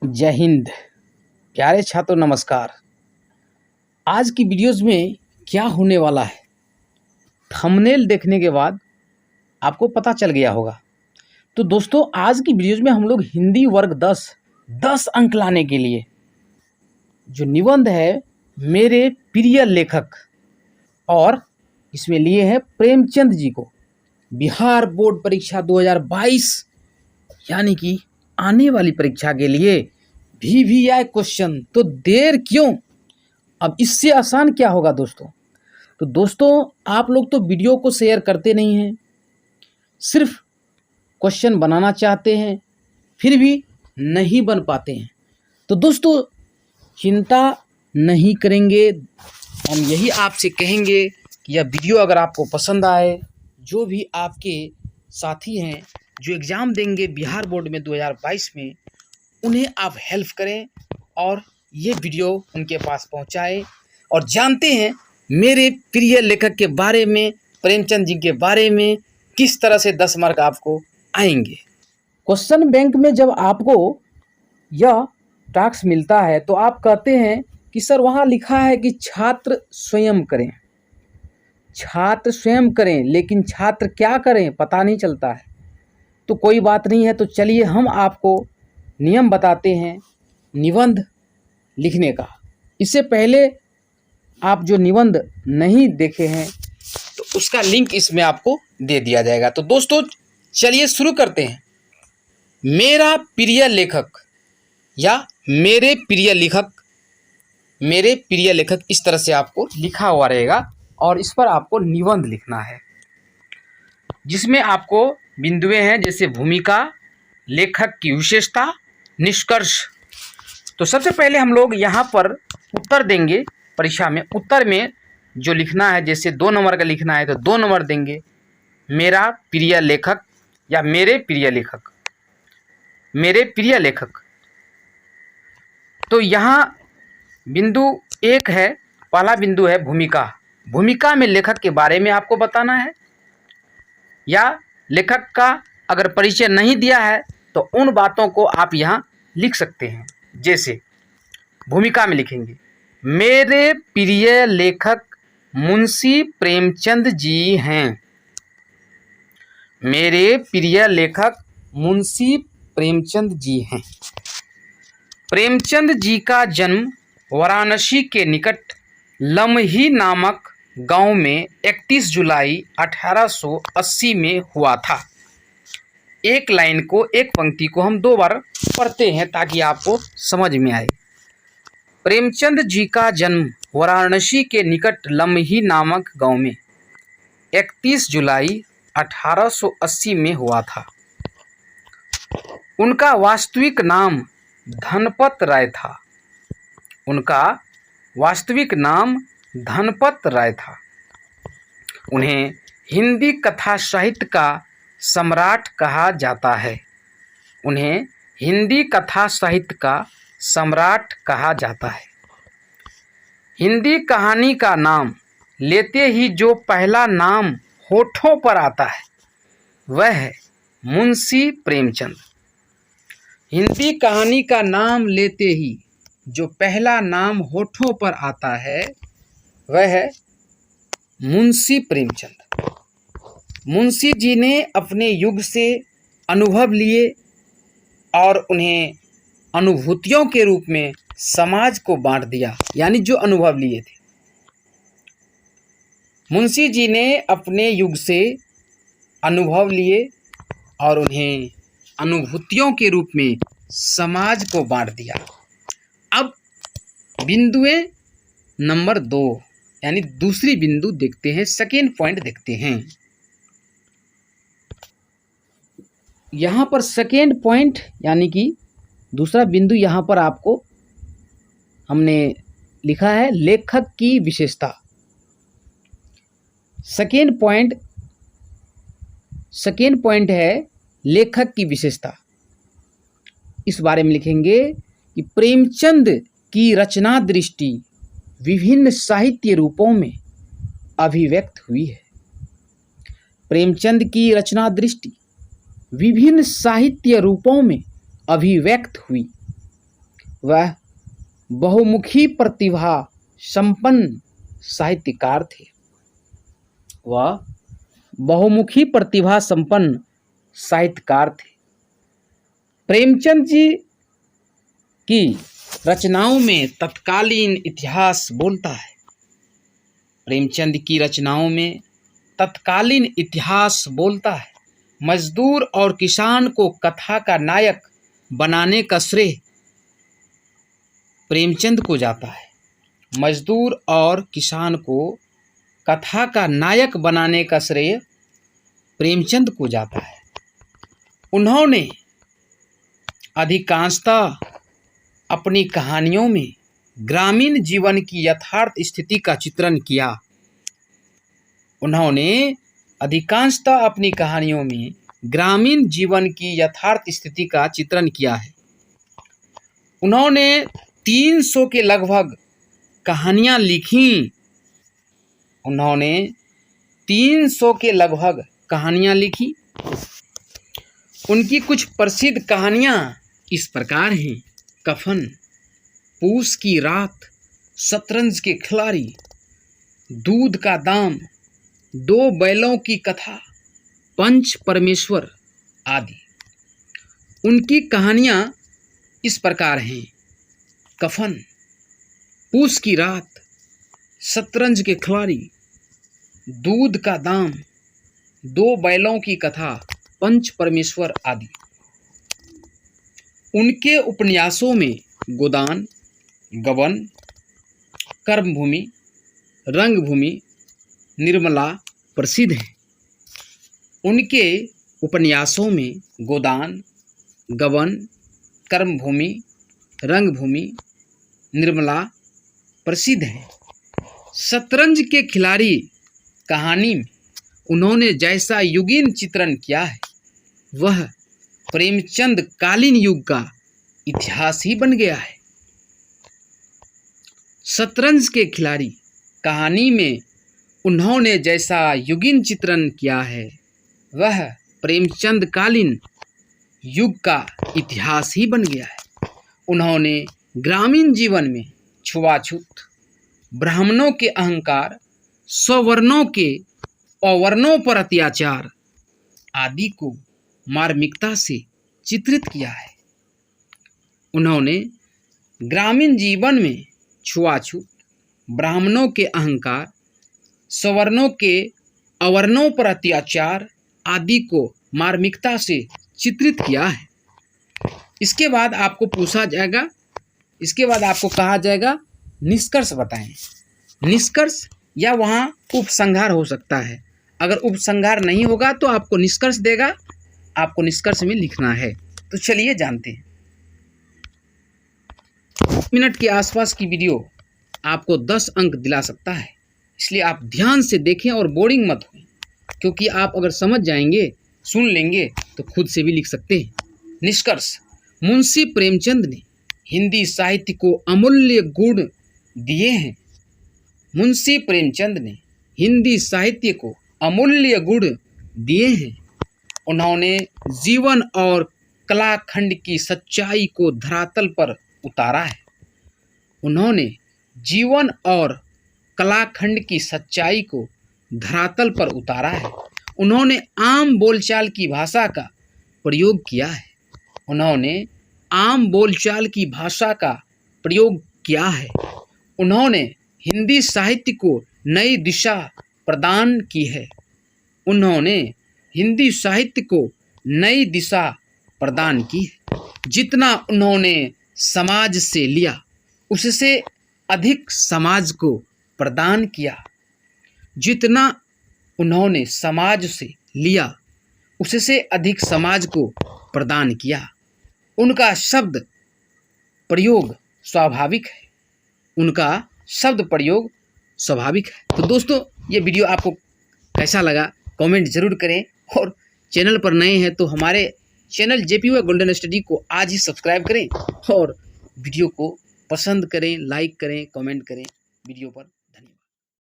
जय हिंद। प्यारे छात्रों नमस्कार। आज की वीडियोस में क्या होने वाला है, थंबनेल देखने के बाद आपको पता चल गया होगा। तो दोस्तों, आज की वीडियोस में हम लोग हिंदी वर्ग 10 अंक लाने के लिए जो निबंध है मेरे प्रिय लेखक, और इसमें लिए हैं प्रेमचंद जी को, बिहार बोर्ड परीक्षा 2022 यानी कि आने वाली परीक्षा के लिए VVI क्वेश्चन। तो देर क्यों, अब इससे आसान क्या होगा दोस्तों। तो दोस्तों, आप लोग तो वीडियो को शेयर करते नहीं हैं, सिर्फ क्वेश्चन बनाना चाहते हैं, फिर भी नहीं बन पाते हैं। तो दोस्तों, चिंता नहीं करेंगे, हम यही आपसे कहेंगे कि यह वीडियो अगर आपको पसंद आए, जो भी आपके साथी हैं जो एग्ज़ाम देंगे बिहार बोर्ड में 2022 में, उन्हें आप हेल्प करें और ये वीडियो उनके पास पहुंचाएं। और जानते हैं मेरे प्रिय लेखक के बारे में, प्रेमचंद जी के बारे में, किस तरह से 10 मार्क आपको आएंगे। क्वेश्चन बैंक में जब आपको यह टास्क मिलता है तो आप कहते हैं कि सर वहाँ लिखा है कि छात्र स्वयं करें, छात्र स्वयं करें, लेकिन छात्र क्या करें पता नहीं चलता है। तो कोई बात नहीं है, तो चलिए हम आपको नियम बताते हैं निबंध लिखने का। इससे पहले आप जो निबंध नहीं देखे हैं तो उसका लिंक इसमें आपको दे दिया जाएगा। तो दोस्तों चलिए शुरू करते हैं। मेरा प्रिय लेखक या मेरे प्रिय लेखक, मेरे प्रिय लेखक इस तरह से आपको लिखा हुआ रहेगा और इस पर आपको निबंध लिखना है, जिसमें आपको बिंदुएं हैं जैसे भूमिका, लेखक की विशेषता, निष्कर्ष। तो सबसे पहले हम लोग यहाँ पर उत्तर देंगे। परीक्षा में उत्तर में जो लिखना है, जैसे 2 नंबर का लिखना है तो 2 नंबर देंगे, मेरा प्रिय लेखक या मेरे प्रिय लेखक, मेरे प्रिय लेखक। तो यहाँ बिंदु 1 है, पहला बिंदु है भूमिका। भूमिका में लेखक के बारे में आपको बताना है, या लेखक का अगर परिचय नहीं दिया है तो उन बातों को आप यहाँ लिख सकते हैं। जैसे भूमिका में लिखेंगे, मेरे प्रिय लेखक मुंशी प्रेमचंद जी हैं। मेरे प्रिय लेखक मुंशी प्रेमचंद जी हैं। प्रेमचंद जी का जन्म वाराणसी के निकट लमही नामक गांव में 31 जुलाई 1880 में हुआ था। एक लाइन को, एक पंक्ति को हम 2 बार पढ़ते हैं ताकि आपको समझ में आए। प्रेमचंद जी का जन्म वाराणसी के निकट लमही नामक गांव में 31 जुलाई 1880 में हुआ था। उनका वास्तविक नाम धनपत राय था। उनका वास्तविक नाम धनपत राय था। उन्हें हिंदी कथा साहित्य का सम्राट कहा जाता है। उन्हें हिंदी कथा साहित्य का सम्राट कहा जाता है। हिंदी कहानी का नाम लेते ही जो पहला नाम होठों पर आता है वह है मुंशी प्रेमचंद। हिंदी कहानी का नाम लेते ही जो पहला नाम होठों पर आता है वह है मुंशी प्रेमचंद। मुंशी जी ने अपने युग से अनुभव लिए और उन्हें अनुभूतियों के रूप में समाज को बांट दिया, यानी जो अनुभव लिए थे। मुंशी जी ने अपने युग से अनुभव लिए और उन्हें अनुभूतियों के रूप में समाज को बांट दिया। अब बिंदुएं नंबर 2 यानी दूसरी बिंदु देखते हैं, सेकेंड पॉइंट देखते हैं। यहाँ पर सेकेंड पॉइंट यानी कि दूसरा बिंदु, यहाँ पर आपको हमने लिखा है लेखक की विशेषता। सेकेंड पॉइंट है लेखक की विशेषता। इस बारे में लिखेंगे कि प्रेमचंद की रचना दृष्टि विभिन्न साहित्य रूपों में अभिव्यक्त हुई है। प्रेमचंद की रचना दृष्टि विभिन्न साहित्य रूपों में अभिव्यक्त हुई। वह बहुमुखी प्रतिभा संपन्न साहित्यकार थे। वह बहुमुखी प्रतिभा संपन्न साहित्यकार थे। प्रेमचंद जी की रचनाओं में तत्कालीन इतिहास बोलता है। प्रेमचंद की रचनाओं में तत्कालीन इतिहास बोलता है। मजदूर और किसान को कथा का नायक बनाने का श्रेय प्रेमचंद को जाता है। मजदूर और किसान को कथा का नायक बनाने का श्रेय प्रेमचंद को जाता है। उन्होंने अधिकांशतः अपनी कहानियों में ग्रामीण जीवन की यथार्थ स्थिति का चित्रण किया। उन्होंने अधिकांशतः अपनी कहानियों में ग्रामीण जीवन की यथार्थ स्थिति का चित्रण किया है। उन्होंने 300 के लगभग कहानियां लिखी। उन्होंने 300 के लगभग कहानियां लिखी। उनकी कुछ प्रसिद्ध कहानियां इस प्रकार हैं। कफन, पूस की रात, शतरंज के खिलाड़ी, दूध का दाम, 2 बैलों की कथा, पंच परमेश्वर आदि। उनकी कहानियां इस प्रकार हैं। कफन, पूस की रात, शतरंज के खिलाड़ी, दूध का दाम, 2 बैलों की कथा, पंच परमेश्वर आदि। उनके उपन्यासों में गोदान, गबन, कर्मभूमि, रंगभूमि, निर्मला प्रसिद्ध हैं। उनके उपन्यासों में गोदान, गबन, कर्मभूमि, रंगभूमि, निर्मला प्रसिद्ध हैं। शतरंज के खिलाड़ी कहानी में उन्होंने जैसा युगीन चित्रण किया है वह प्रेमचंद कालीन युग का इतिहास ही बन गया है। शतरंज के खिलाड़ी कहानी में उन्होंने जैसा युगीन चित्रण किया है वह प्रेमचंद कालीन युग का इतिहास ही बन गया है। उन्होंने ग्रामीण जीवन में छुआछूत, ब्राह्मणों के अहंकार, सवर्णों के अवर्णों पर अत्याचार आदि को मार्मिकता से चित्रित किया है। उन्होंने ग्रामीण जीवन में छुआछूत, ब्राह्मणों के अहंकार, सवर्णों के अवर्णों पर अत्याचार आदि को मार्मिकता से चित्रित किया है। इसके बाद आपको पूछा जाएगा, इसके बाद आपको कहा जाएगा निष्कर्ष बताएं। निष्कर्ष या वहाँ उपसंहार हो सकता है। अगर उपसंहार नहीं होगा तो आपको निष्कर्ष देगा, आपको निष्कर्ष में लिखना है। तो चलिए जानते हैं। मिनट के आसपास की वीडियो आपको 10 अंक दिला सकता है, इसलिए आप ध्यान से देखें और बोरिंग मत हों, क्योंकि आप अगर समझ जाएंगे, सुन लेंगे तो खुद से भी लिख सकते हैं। निष्कर्ष, मुंशी प्रेमचंद ने हिंदी साहित्य को अमूल्य गुण दिए हैं। मुंशी प्रेमचंद ने हिंदी साहित्य को अमूल्य गुण दिए हैं। उन्होंने जीवन और कलाखंड की सच्चाई को धरातल पर उतारा है। उन्होंने जीवन और कलाखंड की सच्चाई को धरातल पर उतारा है। उन्होंने आम बोलचाल की भाषा का प्रयोग किया है। उन्होंने आम बोलचाल की भाषा का प्रयोग किया है। उन्होंने हिंदी साहित्य को नई दिशा प्रदान की है। उन्होंने हिंदी साहित्य को नई दिशा प्रदान की है। जितना उन्होंने समाज से लिया उससे अधिक समाज को प्रदान किया। जितना उन्होंने समाज से लिया उससे अधिक समाज को प्रदान किया। उनका शब्द प्रयोग स्वाभाविक है। उनका शब्द प्रयोग स्वाभाविक है। तो दोस्तों, ये वीडियो आपको कैसा लगा कमेंट जरूर करें, और चैनल पर नए हैं तो हमारे चैनल JPY गोल्डन स्टडी को आज ही सब्सक्राइब करें और वीडियो को पसंद करें, लाइक करें, कमेंट करें। वीडियो पर